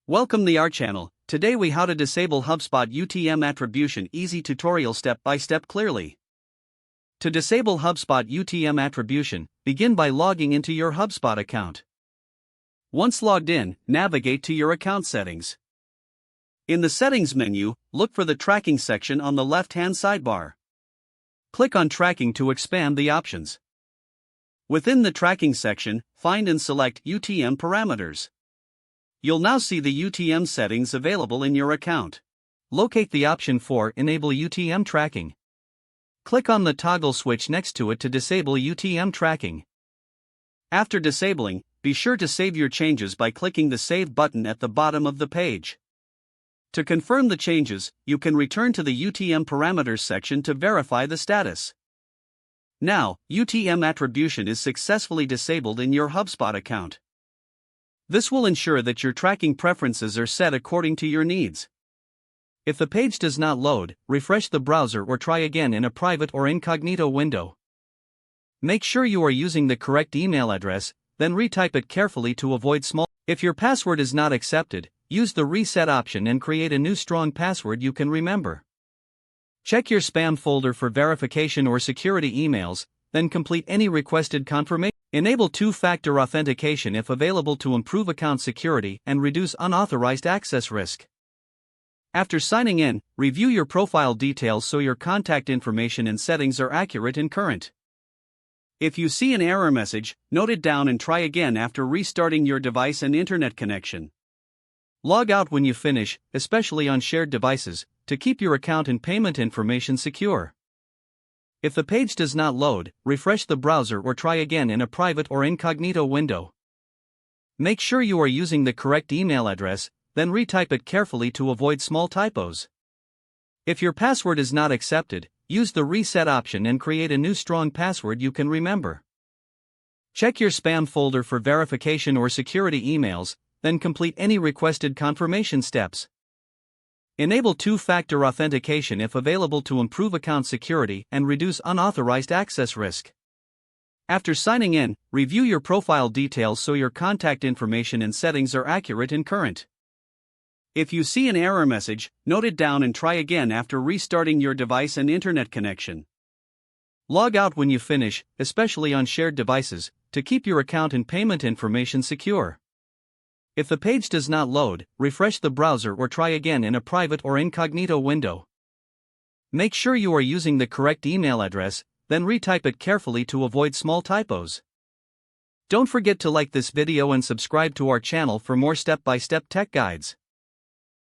Welcome to our channel. Today we how to disable HubSpot UTM attribution easy tutorial step by step clearly. To disable HubSpot UTM attribution, begin by logging into your HubSpot account. Once logged in, navigate to your account settings. In the settings menu, look for the tracking section on the left-hand sidebar. Click on tracking to expand the options. Within the tracking section, find and select UTM parameters. You'll now see the UTM settings available in your account. Locate the option for Enable UTM Tracking. Click on the toggle switch next to it to disable UTM tracking. After disabling, be sure to save your changes by clicking the Save button at the bottom of the page. To confirm the changes, you can return to the UTM Parameters section to verify the status. Now, UTM attribution is successfully disabled in your HubSpot account. This will ensure that your tracking preferences are set according to your needs. If the page does not load, refresh the browser or try again in a private or incognito window. Make sure you are using the correct email address, then retype it carefully to avoid small. If your password is not accepted, use the reset option and create a new strong password you can remember. Check your spam folder for verification or security emails, then complete any requested confirmation. Enable two-factor authentication if available to improve account security and reduce unauthorized access risk. After signing in, review your profile details so your contact information and settings are accurate and current. If you see an error message, note it down and try again after restarting your device and internet connection. Log out when you finish, especially on shared devices, to keep your account and payment information secure. If the page does not load, refresh the browser or try again in a private or incognito window. Make sure you are using the correct email address, then retype it carefully to avoid small typos. If your password is not accepted, use the reset option and create a new strong password you can remember. Check your spam folder for verification or security emails, then complete any requested confirmation steps. Enable two-factor authentication if available to improve account security and reduce unauthorized access risk. After signing in, review your profile details so your contact information and settings are accurate and current. If you see an error message, note it down and try again after restarting your device and internet connection. Log out when you finish, especially on shared devices, to keep your account and payment information secure. If the page does not load, refresh the browser or try again in a private or incognito window. Make sure you are using the correct email address, then retype it carefully to avoid small typos. Don't forget to like this video and subscribe to our channel for more step-by-step tech guides.